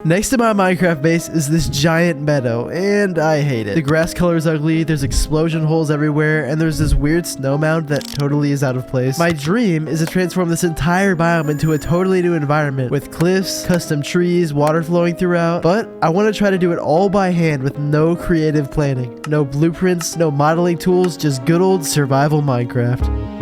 Next to my Minecraft base is this giant meadow, and I hate it. The grass color is ugly, there's explosion holes everywhere, and there's this weird snow mound that totally is out of place. My dream is to transform this entire biome into a totally new environment with cliffs, custom trees, water flowing throughout, but I want to try to do it all by hand with no creative planning. No blueprints, no modeling tools, just good old survival Minecraft.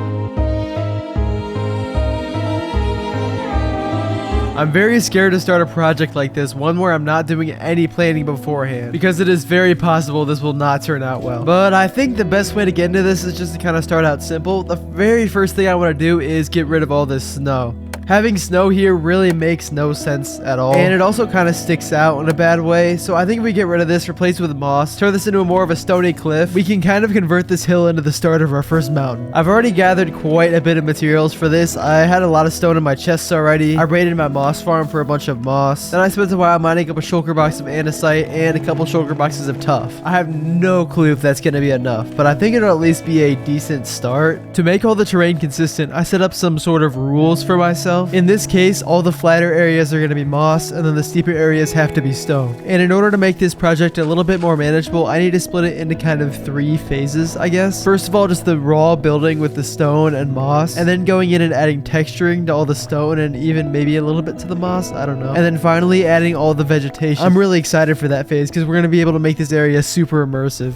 I'm very scared to start a project like this, one where I'm not doing any planning beforehand, because it is very possible this will not turn out well. But I think the best way to get into this is just to kind of start out simple. The very first thing I want to do is get rid of all this snow. Having snow here really makes no sense at all, and it also kind of sticks out in a bad way, so I think if we get rid of this, replace it with moss, turn this into more of a stony cliff, we can kind of convert this hill into the start of our first mountain. I've already gathered quite a bit of materials for this. I had a lot of stone in my chests already. I raided my moss farm for a bunch of moss. Then I spent a while mining up a shulker box of andesite and a couple shulker boxes of tuff. I have no clue if that's going to be enough, but I think it'll at least be a decent start. To make all the terrain consistent, I set up some sort of rules for myself. In this case, all the flatter areas are going to be moss, and then the steeper areas have to be stone. And in order to make this project a little bit more manageable, I need to split it into kind of 3 phases, I guess. First of all, just the raw building with the stone and moss, and then going in and adding texturing to all the stone and even maybe a little bit to the moss, I don't know. And then finally adding all the vegetation. I'm really excited for that phase because we're going to be able to make this area super immersive.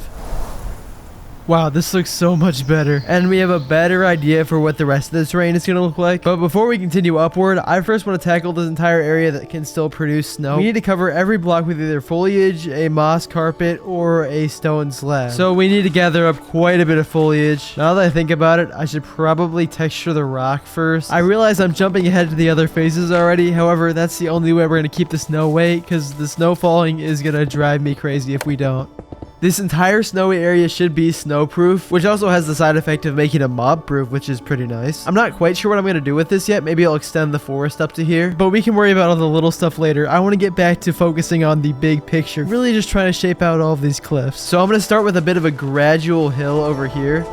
Wow, this looks so much better. And we have a better idea for what the rest of the terrain is going to look like. But before we continue upward, I first want to tackle this entire area that can still produce snow. We need to cover every block with either foliage, a moss carpet, or a stone slab. So we need to gather up quite a bit of foliage. Now that I think about it, I should probably texture the rock first. I realize I'm jumping ahead to the other phases already. However, that's the only way we're going to keep the snow away, because the snow falling is going to drive me crazy if we don't. This entire snowy area should be snow-proof, which also has the side effect of making it mob-proof, which is pretty nice. I'm not quite sure what I'm going to do with this yet. Maybe I'll extend the forest up to here, but we can worry about all the little stuff later. I want to get back to focusing on the big picture, really just trying to shape out all of these cliffs. So I'm going to start with a bit of a gradual hill over here.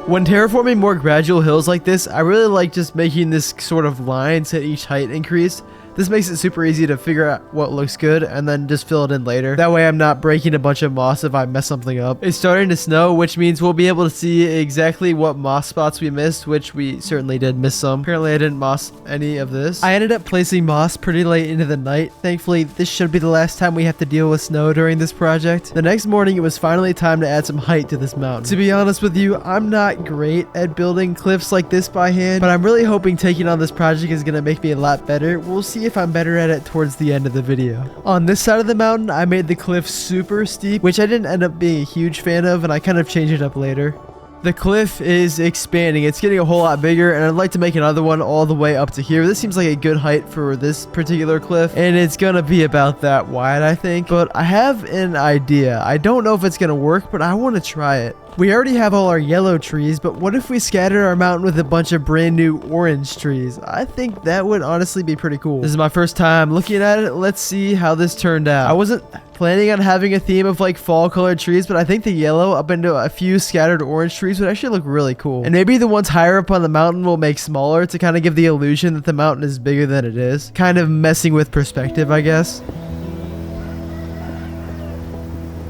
When terraforming more gradual hills like this, I really like just making this sort of lines at each height increase. This makes it super easy to figure out what looks good and then just fill it in later. That way I'm not breaking a bunch of moss if I mess something up. It's starting to snow, which means we'll be able to see exactly what moss spots we missed, which we certainly did miss some. Apparently I didn't moss any of this. I ended up placing moss pretty late into the night. Thankfully, this should be the last time we have to deal with snow during this project. The next morning, it was finally time to add some height to this mountain. To be honest with you, I'm not great at building cliffs like this by hand, but I'm really hoping taking on this project is going to make me a lot better. We'll see if I'm better at it towards the end of the video. On this side of the mountain, I made the cliff super steep, which I didn't end up being a huge fan of, and I kind of changed it up later. The cliff is expanding. It's getting a whole lot bigger, and I'd like to make another one all the way up to here. This seems like a good height for this particular cliff, and it's gonna be about that wide, I think. But I have an idea. I don't know if it's gonna work, but I want to try it. We already have all our yellow trees, but what if we scattered our mountain with a bunch of brand new orange trees? I think that would honestly be pretty cool. This is my first time looking at it. Let's see how this turned out. I wasn't planning on having a theme of like fall colored trees, but I think the yellow up into a few scattered orange trees would actually look really cool. And maybe the ones higher up on the mountain will make smaller to kind of give the illusion that the mountain is bigger than it is. Kind of messing with perspective, I guess.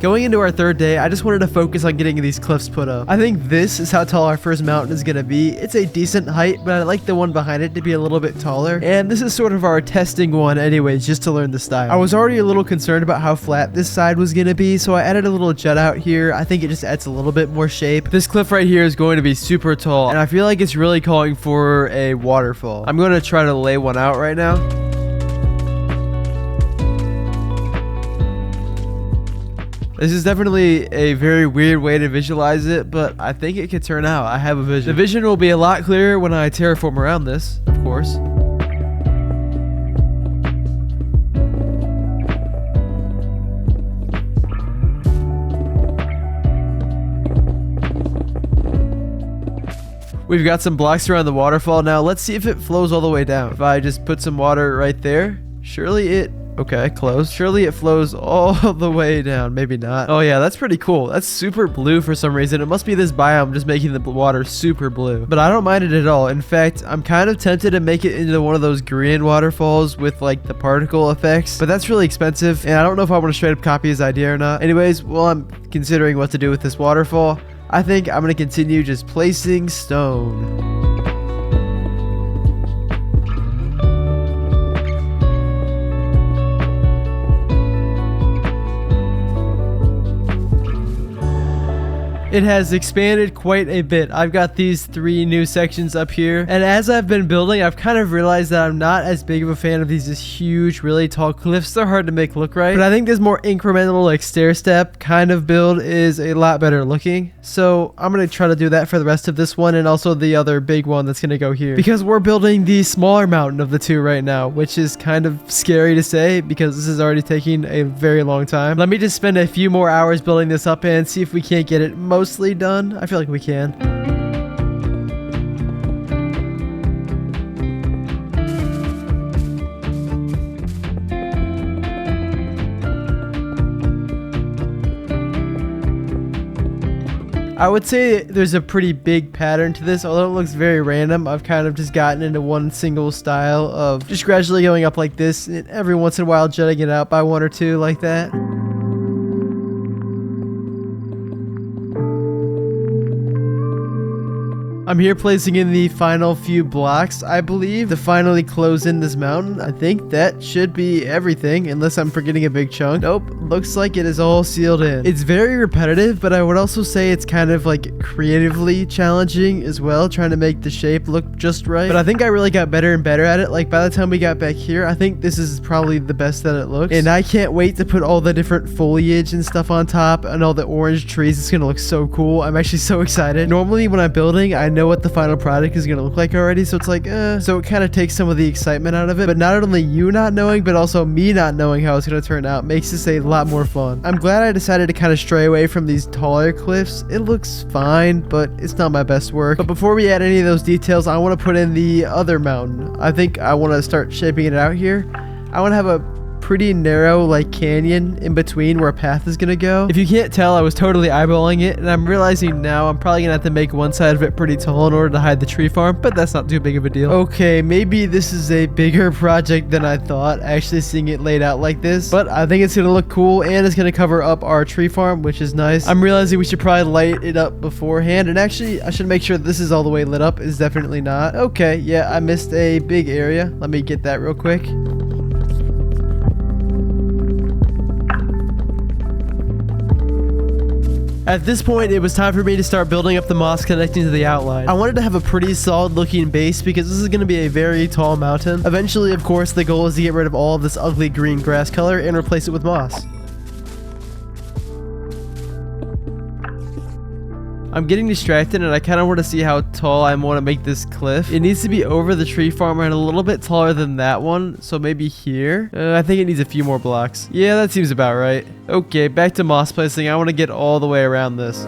Going into our third day, I just wanted to focus on getting these cliffs put up. I think this is how tall our first mountain is going to be. It's a decent height, but I like the one behind it to be a little bit taller. And this is sort of our testing one anyways, just to learn the style. I was already a little concerned about how flat this side was going to be, so I added a little jut out here. I think it just adds a little bit more shape. This cliff right here is going to be super tall, and I feel like it's really calling for a waterfall. I'm going to try to lay one out right now. This is definitely a very weird way to visualize it, but I think it could turn out. I have a vision. The vision will be a lot clearer when I terraform around this, of course. We've got some blocks around the waterfall now. Let's see if it flows all the way down. If I just put some water right there, surely it Okay, close. Surely it flows all the way down. Maybe not. Oh yeah, that's pretty cool. That's super blue for some reason. It must be this biome just making the water super blue. But I don't mind it at all. In fact, I'm kind of tempted to make it into one of those green waterfalls with like the particle effects. But that's really expensive. And I don't know if I want to straight up copy his idea or not. Anyways, while I'm considering what to do with this waterfall, I think I'm going to continue just placing stone. It has expanded quite a bit. I've got these 3 new sections up here, and as I've been building, I've kind of realized that I'm not as big of a fan of these just huge, really tall cliffs. They're hard to make look right, but I think this more incremental, like stair step kind of build is a lot better looking. So I'm gonna try to do that for the rest of this one, and also the other big one that's gonna go here, because we're building the smaller mountain of the 2 right now, which is kind of scary to say because this is already taking a very long time. Let me just spend a few more hours building this up and see if we can't get it mostly done. I feel like we can. I would say there's a pretty big pattern to this, although it looks very random. I've kind of just gotten into one single style of just gradually going up like this, and every once in a while jutting it out by 1 or 2 like that. I'm here placing in the final few blocks, I believe, to finally close in this mountain. I think that should be everything, unless I'm forgetting a big chunk. Nope, looks like it is all sealed in. It's very repetitive, but I would also say it's kind of like creatively challenging as well, trying to make the shape look just right. But I think I really got better and better at it. Like by the time we got back here, I think this is probably the best that it looks. And I can't wait to put all the different foliage and stuff on top and all the orange trees. It's gonna look so cool. I'm actually so excited. Normally when I'm building, I know what the final product is going to look like already, so it's like so it kind of takes some of the excitement out of it. But not only you not knowing, but also me not knowing how it's going to turn out makes this a lot more fun. I'm glad I decided to kind of stray away from these taller cliffs. It looks fine, but it's not my best work. But before we add any of those details, I want to put in the other mountain. I think I want to start shaping it out here. I want to have a pretty narrow like canyon in between where a path is gonna go. If you can't tell, I was totally eyeballing it, and I'm realizing now I'm probably gonna have to make one side of it pretty tall in order to hide the tree farm, but that's not too big of a deal. Okay, maybe this is a bigger project than I thought, actually seeing it laid out like this, but I think it's gonna look cool, and it's gonna cover up our tree farm, which is nice. I'm realizing we should probably light it up beforehand, and actually I should make sure this is all the way lit up. Is definitely not. Okay, yeah, I missed a big area. Let me get that real quick. At this point, it was time for me to start building up the moss connecting to the outline. I wanted to have a pretty solid looking base because this is going to be a very tall mountain. Eventually, of course, the goal is to get rid of all of this ugly green grass color and replace it with moss. I'm getting distracted and I kind of want to see how tall I want to make this cliff. It needs to be over the tree farm and a little bit taller than that one. So maybe here. I think it needs a few more blocks. Yeah, that seems about right. Okay, back to moss placing. I want to get all the way around this.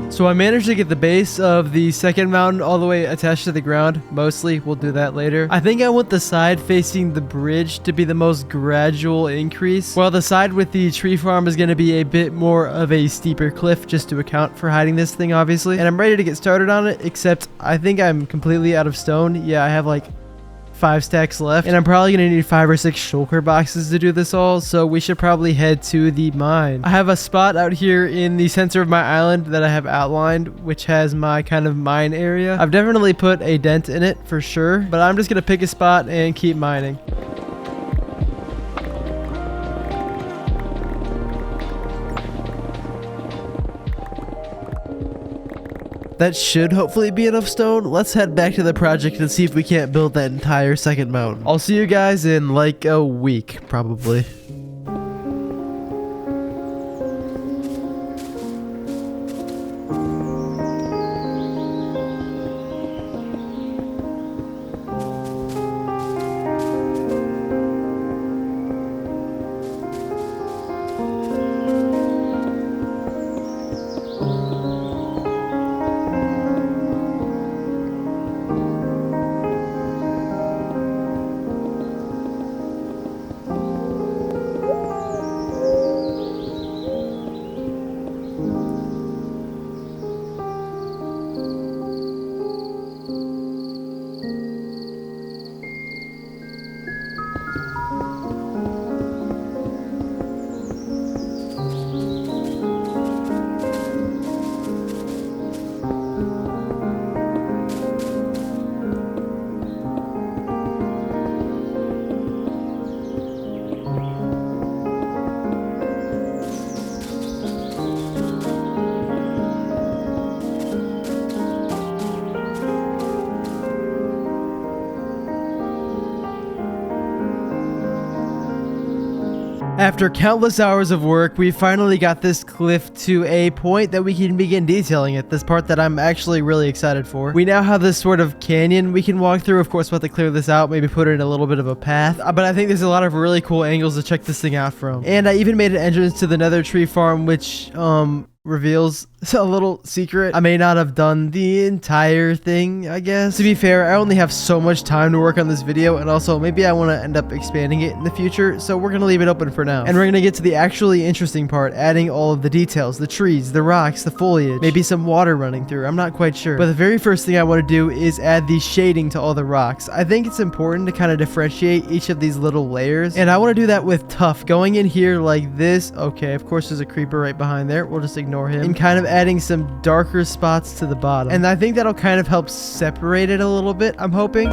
So I managed to get the base of the second mountain all the way attached to the ground. Mostly, we'll do that later. I think I want the side facing the bridge to be the most gradual increase, while the side with the tree farm is going to be a bit more of a steeper cliff just to account for hiding this thing, obviously. And I'm ready to get started on it, except I think I'm completely out of stone. Yeah, I have like 5 stacks left, and I'm probably gonna need 5 or 6 shulker boxes to do this all, so we should probably head to the mine. I have a spot out here in the center of my island that I have outlined, which has my kind of mine area. I've definitely put a dent in it for sure, but I'm just gonna pick a spot and keep mining. That should hopefully be enough stone. Let's head back to the project and see if we can't build that entire second mountain. I'll see you guys in like a week, probably. After countless hours of work, we finally got this cliff to a point that we can begin detailing it, this part that I'm actually really excited for. We now have this sort of canyon we can walk through. Of course, we'll have to clear this out, maybe put it in a little bit of a path, but I think there's a lot of really cool angles to check this thing out from. And I even made an entrance to the nether tree farm, which reveals a little secret. I may not have done the entire thing, I guess. To be fair, I only have so much time to work on this video, and also maybe I want to end up expanding it in the future, so we're gonna leave it open for now. And we're gonna get to the actually interesting part, adding all of the details, the trees, the rocks, the foliage, maybe some water running through. I'm not quite sure. But the very first thing I want to do is add the shading to all the rocks. I think it's important to kind of differentiate each of these little layers, and I want to do that with tuff. Going in here like this. Okay, of course there's a creeper right behind there. We'll just ignore him. And kind of adding some darker spots to the bottom. And I think that'll kind of help separate it a little bit, I'm hoping.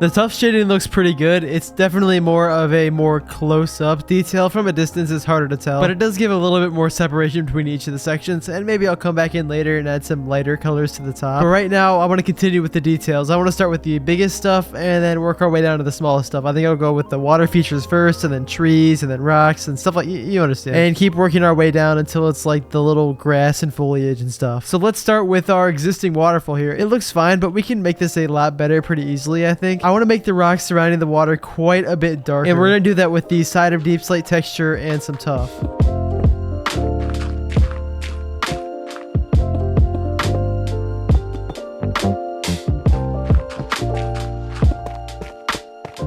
The tuff shading looks pretty good. It's definitely more of a more close-up detail. From a distance, it's harder to tell, but it does give a little bit more separation between each of the sections, and maybe I'll come back in later and add some lighter colors to the top. But right now, I want to continue with the details. I want to start with the biggest stuff and then work our way down to the smallest stuff. I think I'll go with the water features first, and then trees, and then rocks, and stuff like you understand. And keep working our way down until it's like the little grass and foliage and stuff. So let's start with our existing waterfall here. It looks fine, but we can make this a lot better pretty easily, I think. I want to make the rocks surrounding the water quite a bit darker, and we're going to do that with the side of deep slate texture and some tuff.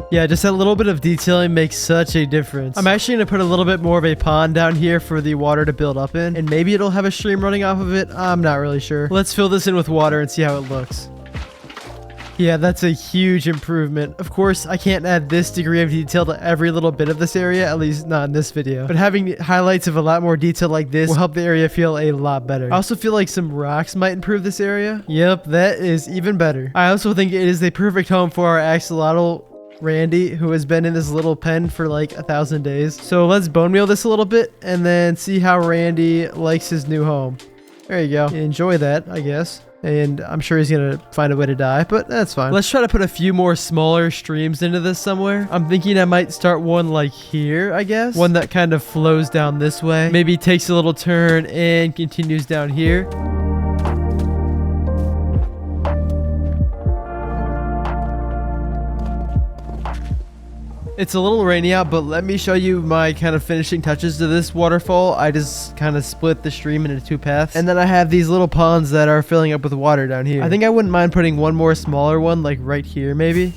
Yeah, just that little bit of detailing makes such a difference. I'm actually going to put a little bit more of a pond down here for the water to build up in, and maybe it'll have a stream running off of it. I'm not really sure. Let's fill this in with water and see how it looks. Yeah, that's a huge improvement. Of course, I can't add this degree of detail to every little bit of this area, at least not in this video. But having highlights of a lot more detail like this will help the area feel a lot better. I also feel like some rocks might improve this area. Yep, that is even better. I also think it is a perfect home for our axolotl Randy, who has been in this little pen for like 1,000 days. So let's bone meal this a little bit and then see how Randy likes his new home. There you go. Enjoy that, I guess. And I'm sure he's gonna find a way to die, but that's fine. Let's try to put a few more smaller streams into this somewhere. I'm thinking I might start one like here, I guess. One that kind of flows down this way. Maybe takes a little turn and continues down here. It's a little rainy out, but let me show you my kind of finishing touches to this waterfall. I just kind of split the stream into two paths, and then I have these little ponds that are filling up with water down here. I think I wouldn't mind putting one more smaller one, like right here maybe.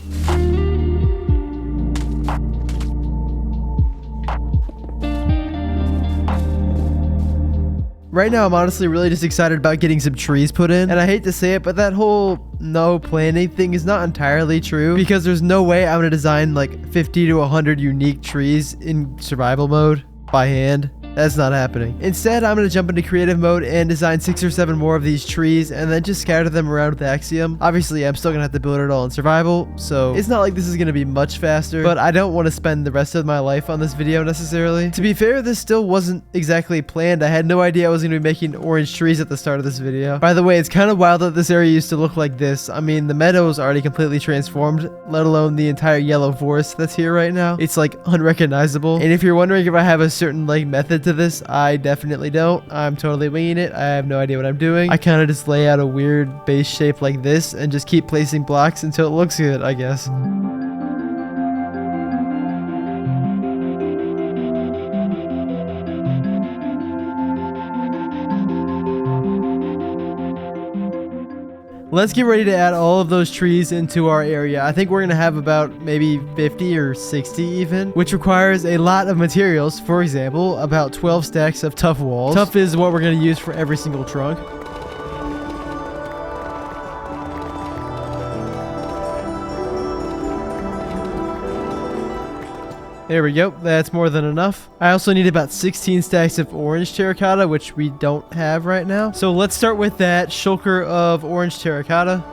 Right now, I'm honestly really just excited about getting some trees put in. And I hate to say it, but that whole no planting thing is not entirely true, because there's no way I'm going to design like 50 to 100 unique trees in survival mode by hand. That's not happening. Instead, I'm going to jump into creative mode and design 6 or 7 more of these trees and then just scatter them around with Axiom. Obviously, I'm still going to have to build it all in survival, so it's not like this is going to be much faster, but I don't want to spend the rest of my life on this video necessarily. To be fair, this still wasn't exactly planned. I had no idea I was going to be making orange trees at the start of this video. By the way, it's kind of wild that this area used to look like this. I mean, the meadow is already completely transformed, let alone the entire yellow forest that's here right now. It's like unrecognizable. And if you're wondering if I have a certain like method to this, I definitely don't. I'm totally winging it. I have no idea what I'm doing. I kind of just lay out a weird base shape like this and just keep placing blocks until it looks good, I guess. Let's get ready to add all of those trees into our area. I think we're going to have about maybe 50 or 60 even, which requires a lot of materials. For example, about 12 stacks of tuff walls. Tuff is what we're going to use for every single trunk. There we go. That's more than enough. I also need about 16 stacks of orange terracotta, which we don't have right now. So let's start with that shulker of orange terracotta.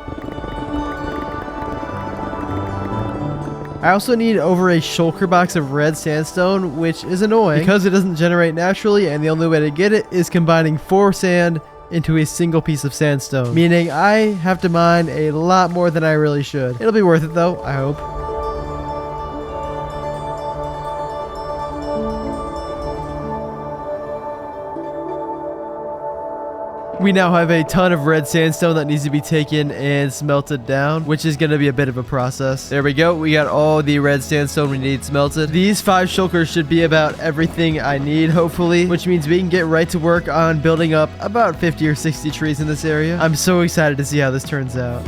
I also need over a shulker box of red sandstone, which is annoying because it doesn't generate naturally, and the only way to get it is combining 4 sand into a single piece of sandstone, meaning I have to mine a lot more than I really should. It'll be worth it though, I hope. We now have a ton of red sandstone that needs to be taken and smelted down, which is going to be a bit of a process. There we go. We got all the red sandstone we need smelted. These 5 shulkers should be about everything I need, hopefully, which means we can get right to work on building up about 50 or 60 trees in this area. I'm so excited to see how this turns out.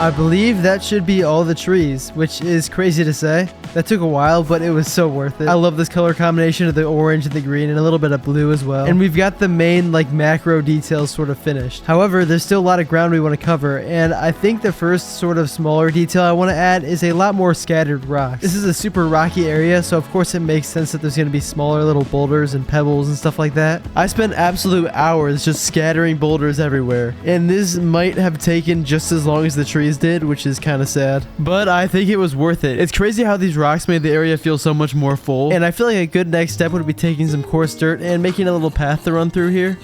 I believe that should be all the trees, which is crazy to say. That took a while, but it was so worth it. I love this color combination of the orange and the green and a little bit of blue as well. And we've got the main macro details sort of finished. However, there's still a lot of ground we want to cover, and I think the first sort of smaller detail I want to add is a lot more scattered rocks. This is a super rocky area, so of course it makes sense that there's going to be smaller little boulders and pebbles and stuff like that. I spent absolute hours just scattering boulders everywhere, and this might have taken just as long as the trees did, which is kind of sad. But I think it was worth it. It's crazy how these rocks made the area feel so much more full, and I feel like a good next step would be taking some coarse dirt and making a little path to run through here.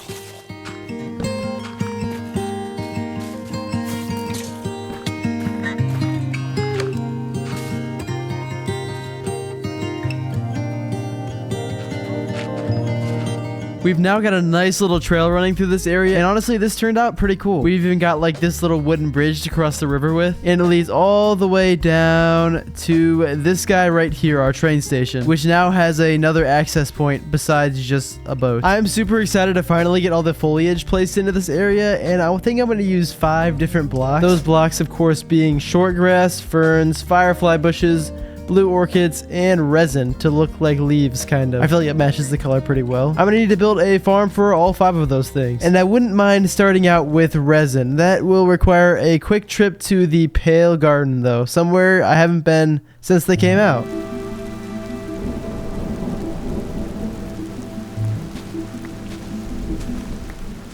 We've now got a nice little trail running through this area, and honestly, this turned out pretty cool. We've even got this little wooden bridge to cross the river with, and it leads all the way down to this guy right here, our train station, which now has another access point besides just a boat. I'm super excited to finally get all the foliage placed into this area, and I think I'm going to use 5 different blocks. Those blocks, of course, being short grass, ferns, firefly bushes, blue orchids, and resin to look like leaves, kind of. I feel like it matches the color pretty well. I'm gonna need to build a farm for all 5 of those things. And I wouldn't mind starting out with resin. That will require a quick trip to the Pale Garden, though. Somewhere I haven't been since they came out.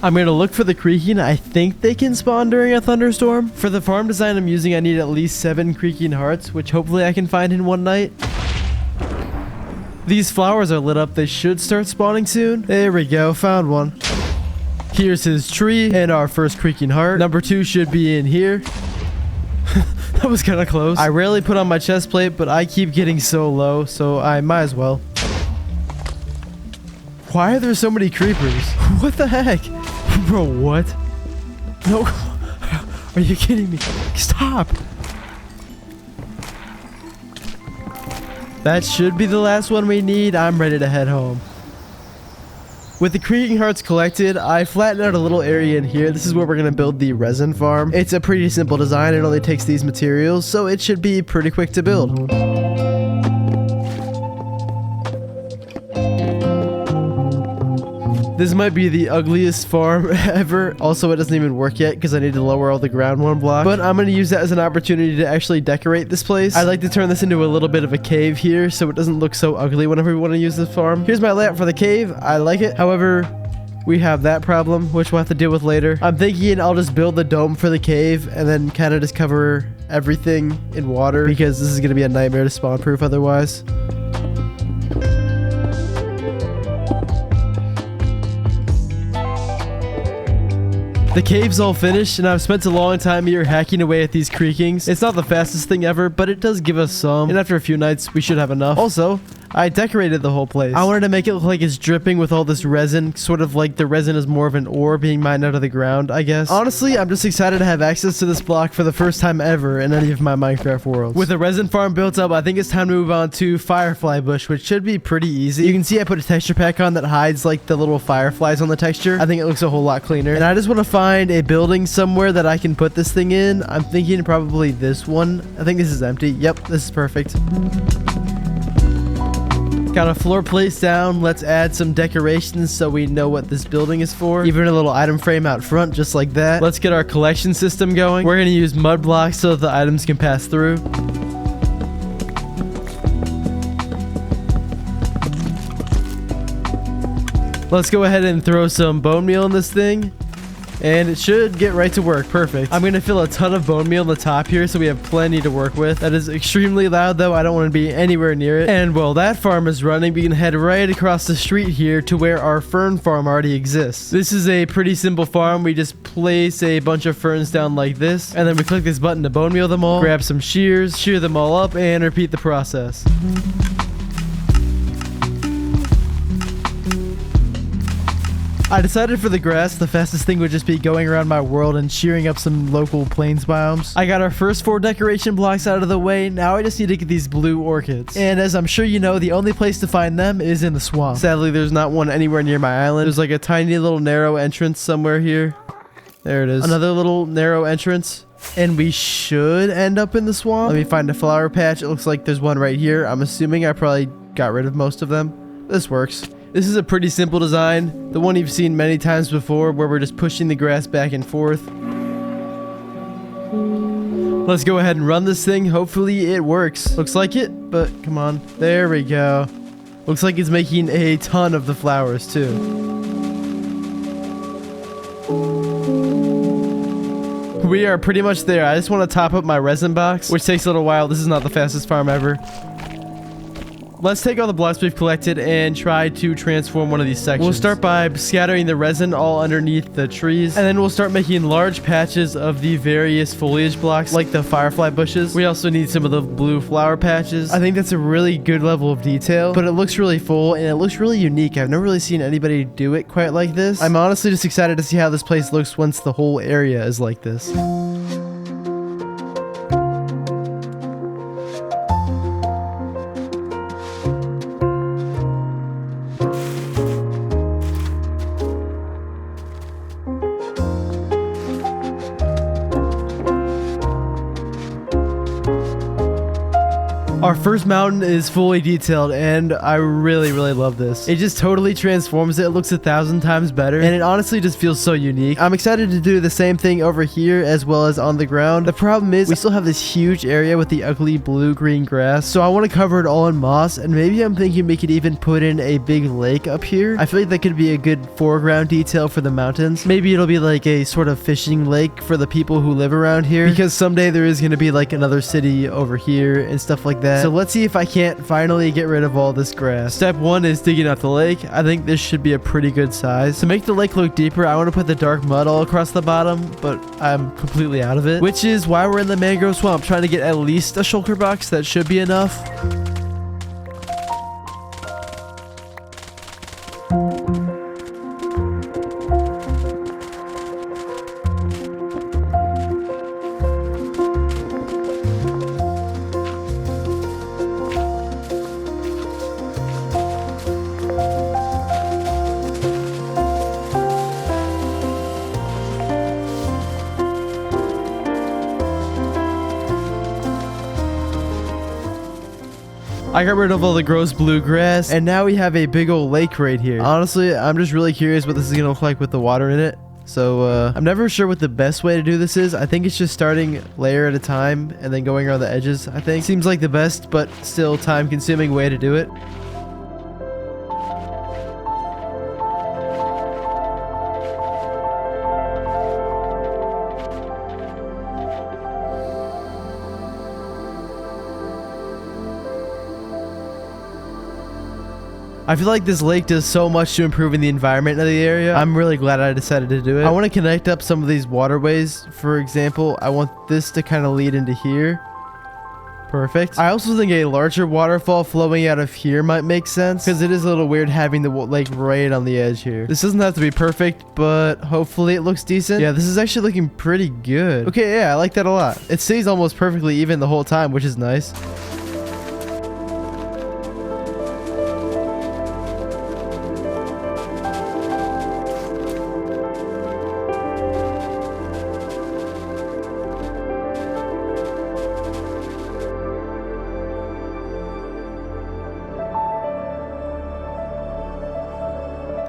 I'm going to look for the creaking. I think they can spawn during a thunderstorm. For the farm design I'm using, I need at least 7 creaking hearts, which hopefully I can find in one night. These flowers are lit up. They should start spawning soon. There we go. Found one. Here's his tree and our first creaking heart. Number 2 should be in here. That was kind of close. I rarely put on my chest plate, but I keep getting so low, so I might as well. Why are there so many creepers? What the heck? Bro, what? No. Are you kidding me? Stop. That should be the last one we need. I'm ready to head home. With the creaking hearts collected, I flattened out a little area in here. This is where we're going to build the resin farm. It's a pretty simple design. It only takes these materials, so it should be pretty quick to build. This might be the ugliest farm ever. Also, it doesn't even work yet because I need to lower all the ground 1 block. But I'm going to use that as an opportunity to actually decorate this place. I like to turn this into a little bit of a cave here so it doesn't look so ugly whenever we want to use this farm. Here's my layout for the cave. I like it. However, we have that problem, which we'll have to deal with later. I'm thinking I'll just build the dome for the cave and then kind of just cover everything in water because this is going to be a nightmare to spawn proof otherwise. The cave's all finished, and I've spent a long time here hacking away at these creakings. It's not the fastest thing ever, but it does give us some, and after a few nights, we should have enough. Also, I decorated the whole place. I wanted to make it look like it's dripping with all this resin, sort of like the resin is more of an ore being mined out of the ground, I guess. Honestly, I'm just excited to have access to this block for the first time ever in any of my Minecraft worlds. With a resin farm built up, I think it's time to move on to Firefly Bush, which should be pretty easy. You can see I put a texture pack on that hides like the little fireflies on the texture. I think it looks a whole lot cleaner. And I just want to find a building somewhere that I can put this thing in. I'm thinking probably this one. I think this is empty. Yep, this is perfect. Got a floor placed down. Let's add some decorations so we know what this building is for. Even a little item frame out front, just like that. Let's get our collection system going. We're going to use mud blocks so that the items can pass through. Let's go ahead and throw some bone meal in this thing. And it should get right to work. Perfect. I'm going to fill a ton of bone meal on the top here so we have plenty to work with. That is extremely loud though. I don't want to be anywhere near it. And while that farm is running, we can head right across the street here to where our fern farm already exists. This is a pretty simple farm. We just place a bunch of ferns down like this. And then we click this button to bone meal them all. Grab some shears, shear them all up, and repeat the process. I decided for the grass, the fastest thing would just be going around my world and shearing up some local plains biomes. I got our first 4 decoration blocks out of the way. Now I just need to get these blue orchids. And as I'm sure you know, the only place to find them is in the swamp. Sadly, there's not one anywhere near my island. There's like a tiny little narrow entrance somewhere here. There it is. Another little narrow entrance. And we should end up in the swamp. Let me find a flower patch. It looks like there's one right here. I'm assuming I probably got rid of most of them. This works. This is a pretty simple design, the one you've seen many times before where we're just pushing the grass back and forth. Let's go ahead and run this thing. Hopefully it works. Looks like it, but come on. There we go. Looks like it's making a ton of the flowers too. We are pretty much there. I just want to top up my resin box, which takes a little while. This is not the fastest farm ever. Let's take all the blocks we've collected and try to transform one of these sections. We'll start by scattering the resin all underneath the trees, and then we'll start making large patches of the various foliage blocks, like the firefly bushes. We also need some of the blue flower patches. I think that's a really good level of detail, but it looks really full, and it looks really unique. I've never really seen anybody do it quite like this. I'm honestly just excited to see how this place looks once the whole area is like this. Our first mountain is fully detailed, and I really love this. It just totally transforms it. It looks 1,000 times better, and it honestly just feels so unique. I'm excited to do the same thing over here as well as on the ground. The problem is we still have this huge area with the ugly blue-green grass, so I want to cover it all in moss, and maybe I'm thinking we could even put in a big lake up here. I feel like that could be a good foreground detail for the mountains. Maybe it'll be like a sort of fishing lake for the people who live around here, because someday there is going to be like another city over here and stuff like that. So let's see if I can't finally get rid of all this grass. Step 1 is digging out the lake. I think this should be a pretty good size. To make the lake look deeper, I want to put the dark mud all across the bottom, but I'm completely out of it, which is why we're in the mangrove swamp, trying to get at least a shulker box. That should be enough. I got rid of all the gross blue grass, and now we have a big old lake right here. Honestly, I'm just really curious what this is gonna look like with the water in it. So I'm never sure what the best way to do this is. I think it's just starting layer at a time and then going around the edges, I think. Seems like the best, but still time-consuming way to do it. I feel like this lake does so much to improving the environment of the area. I'm really glad I decided to do it. I want to connect up some of these waterways. For example, I want this to kind of lead into here. Perfect. I also think a larger waterfall flowing out of here might make sense, because it is a little weird having the lake right on the edge here. This doesn't have to be perfect, but hopefully it looks decent. Yeah, this is actually looking pretty good. Okay, yeah, I like that a lot. It stays almost perfectly even the whole time, which is nice.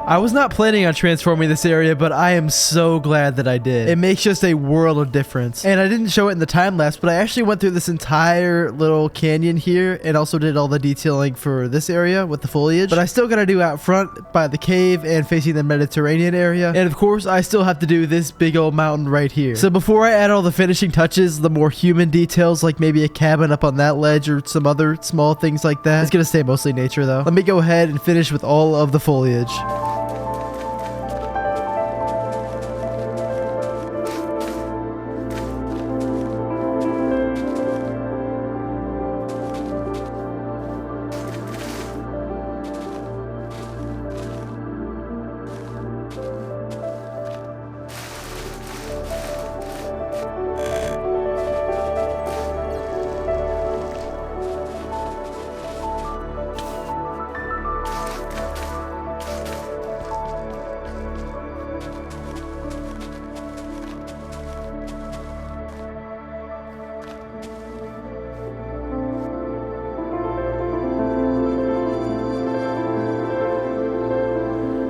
I was not planning on transforming this area, but I am so glad that I did. It makes just a world of difference. And I didn't show it in the time lapse, but I actually went through this entire little canyon here and also did all the detailing for this area with the foliage. But I still got to do out front by the cave and facing the Mediterranean area. And of course, I still have to do this big old mountain right here. So before I add all the finishing touches, the more human details, like maybe a cabin up on that ledge or some other small things like that, it's going to stay mostly nature though. Let me go ahead and finish with all of the foliage.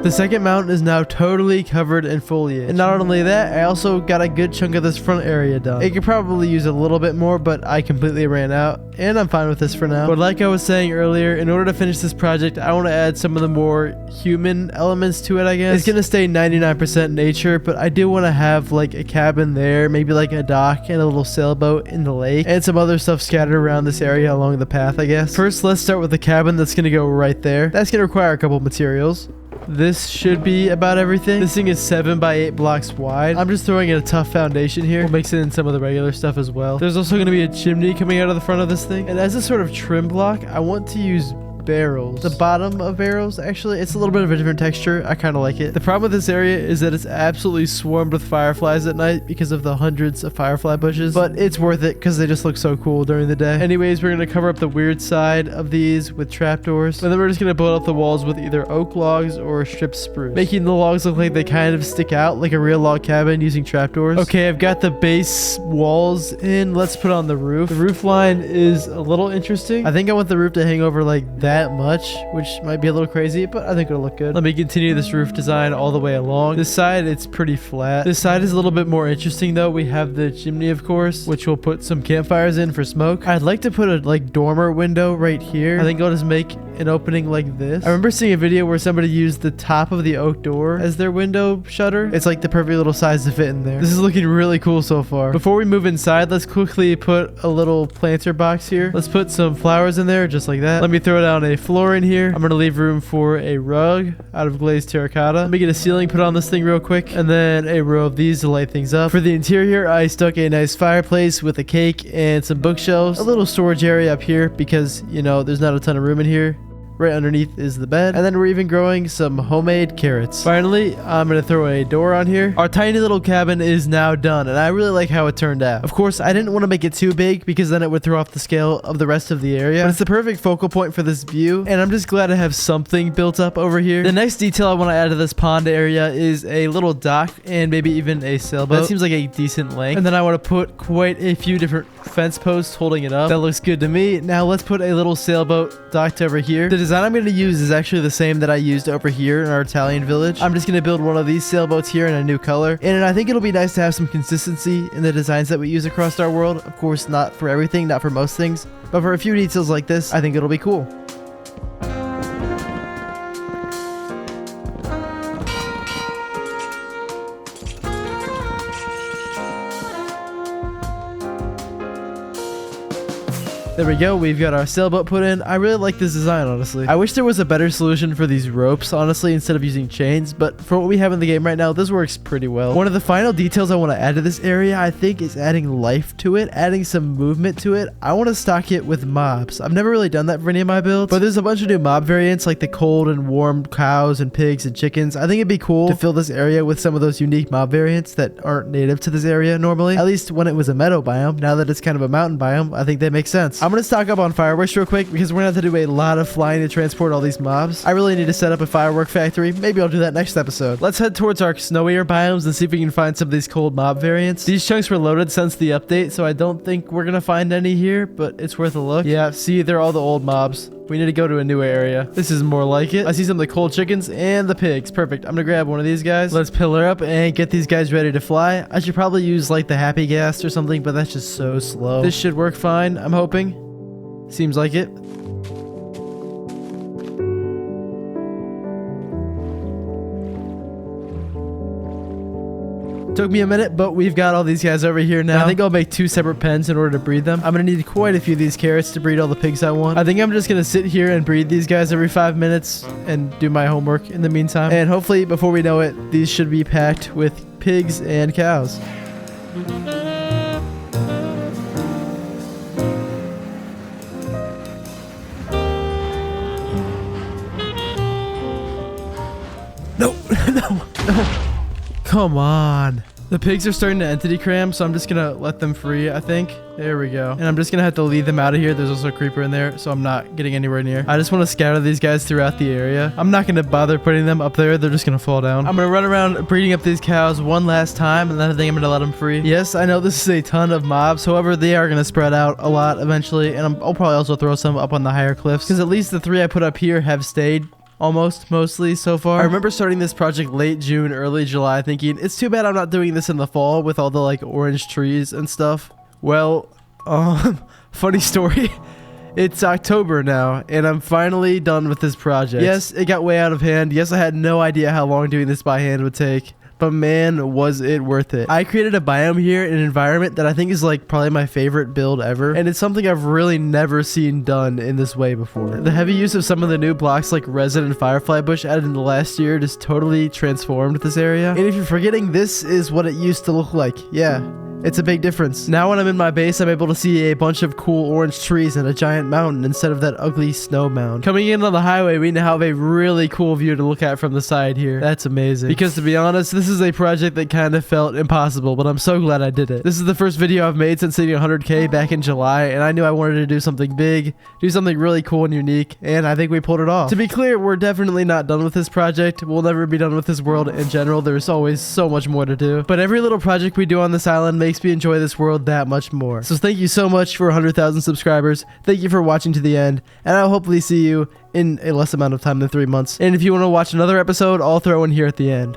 The second mountain is now totally covered in foliage. And not only that, I also got a good chunk of this front area done. It could probably use a little bit more, but I completely ran out, and I'm fine with this for now. But like I was saying earlier, in order to finish this project, I want to add some of the more human elements to it, I guess. It's going to stay 99% nature, but I do want to have like a cabin there, maybe like a dock and a little sailboat in the lake, and some other stuff scattered around this area along the path, I guess. First, let's start with the cabin that's going to go right there. That's going to require a couple materials. This should be about everything. This thing is 7 by 8 blocks wide. I'm just throwing in a tough foundation here. We'll mix it in some of the regular stuff as well. There's also going to be a chimney coming out of the front of this thing. And as a sort of trim block, I want to use barrels. The bottom of barrels, actually, it's a little bit of a different texture. I kind of like it. The problem with this area is that it's absolutely swarmed with fireflies at night because of the hundreds of firefly bushes, but it's worth it because they just look so cool during the day. Anyways, we're going to cover up the weird side of these with trapdoors, and then we're just going to build up the walls with either oak logs or stripped spruce, making the logs look like they kind of stick out like a real log cabin using trapdoors. Okay, I've got the base walls in. Let's put on the roof. The roof line is a little interesting. I think I want the roof to hang over like that much, which might be a little crazy, but I think it'll look good. Let me continue this roof design all the way along. This side, it's pretty flat. This side is a little bit more interesting though. We have the chimney, of course, which we'll put some campfires in for smoke. I'd like to put a like dormer window right here. I think I'll just make an opening like this. I remember seeing a video where somebody used the top of the oak door as their window shutter. It's like the perfect little size to fit in there. This is looking really cool so far. Before we move inside, let's quickly put a little planter box here. Let's put some flowers in there just like that. Let me throw down a floor in here. I'm gonna leave room for a rug out of glazed terracotta. Let me get a ceiling put on this thing real quick, and then a row of these to light things up. For the interior, I stuck a nice fireplace with a cake and some bookshelves, a little storage area up here because, you know, there's not a ton of room in here. Right underneath is the bed, and then we're even growing some homemade carrots. Finally, I'm gonna throw a door on here. Our tiny little cabin is now done, and I really like how it turned out. Of course, I didn't want to make it too big because then it would throw off the scale of the rest of the area, but it's the perfect focal point for this view, and I'm just glad to have something built up over here. The next detail I want to add to this pond area is a little dock and maybe even a sailboat. That seems like a decent length. And then I want to put quite a few different fence posts holding it up. That looks good to me. Now let's put a little sailboat docked over here. The design I'm going to use is actually the same that I used over here in our Italian village. I'm just going to build one of these sailboats here in a new color, and I think it'll be nice to have some consistency in the designs that we use across our world. Of course, not for everything, not for most things, but for a few details like this, I think it'll be cool. There we go. We've got our sailboat put in. I really like this design, honestly. I wish there was a better solution for these ropes, honestly, instead of using chains, but for what we have in the game right now, this works pretty well. One of the final details I want to add to this area, I think, is adding life to it, adding some movement to it. I want to stock it with mobs. I've never really done that for any of my builds, but there's a bunch of new mob variants like the cold and warm cows and pigs and chickens. I think it'd be cool to fill this area with some of those unique mob variants that aren't native to this area normally, at least when it was a meadow biome. Now that it's kind of a mountain biome, I think that makes sense. I'm gonna stock up on fireworks real quick because we're gonna have to do a lot of flying to transport all these mobs. I really need to set up a firework factory. Maybe I'll do that next episode. Let's head towards our snowier biomes and see if we can find some of these cold mob variants. These chunks were loaded since the update, so I don't think we're gonna find any here, but it's worth a look. Yeah, see, they're all the old mobs. We need to go to a new area. This is more like it. I see some of the cold chickens and the pigs. Perfect. I'm gonna grab one of these guys. Let's pillar up and get these guys ready to fly. I should probably use like the happy gas or something, but that's just so slow. This should work fine, I'm hoping. Seems like it. Took me a minute, but we've got all these guys over here now. I think I'll make 2 separate pens in order to breed them. I'm gonna need quite a few of these carrots to breed all the pigs I want. I think I'm just gonna sit here and breed these guys every 5 minutes and do my homework in the meantime. And hopefully, before we know it, these should be packed with pigs and cows. No, no, no. Come on. The pigs are starting to entity cram, so I'm just gonna let them free, I think. There we go. And I'm just gonna have to lead them out of here. There's also a creeper in there, so I'm not getting anywhere near. I just want to scatter these guys throughout the area. I'm not gonna bother putting them up there. They're just gonna fall down. I'm gonna run around breeding up these cows one last time, and then I think I'm gonna let them free. Yes, I know this is a ton of mobs. However, they are gonna spread out a lot eventually, and I'll probably also throw some up on the higher cliffs, because at least the 3 I put up here have stayed mostly so far. I remember starting this project late June, early July, thinking it's too bad I'm not doing this in the fall with all the like orange trees and stuff. Well, funny story. It's October now, and I'm finally done with this project. Yes, it got way out of hand. Yes, I had no idea how long doing this by hand would take. But man, was it worth it. I created a biome here in an environment that I think is like probably my favorite build ever. And it's something I've really never seen done in this way before. The heavy use of some of the new blocks like resin and firefly bush added in the last year just totally transformed this area. And if you're forgetting, this is what it used to look like. Yeah. It's a big difference. Now when I'm in my base, I'm able to see a bunch of cool orange trees and a giant mountain instead of that ugly snow mound. Coming in on the highway, we now have a really cool view to look at from the side here. That's amazing. Because to be honest, this is a project that kind of felt impossible, but I'm so glad I did it. This is the first video I've made since hitting 100K back in July, and I knew I wanted to do something big, do something really cool and unique, and I think we pulled it off. To be clear, we're definitely not done with this project. We'll never be done with this world in general. There's always so much more to do. But every little project we do on this island makes me enjoy this world that much more. So thank you so much for 100,000 subscribers. Thank you for watching to the end, and I'll hopefully see you in a less amount of time than 3 months. And if you want to watch another episode, I'll throw one here at the end.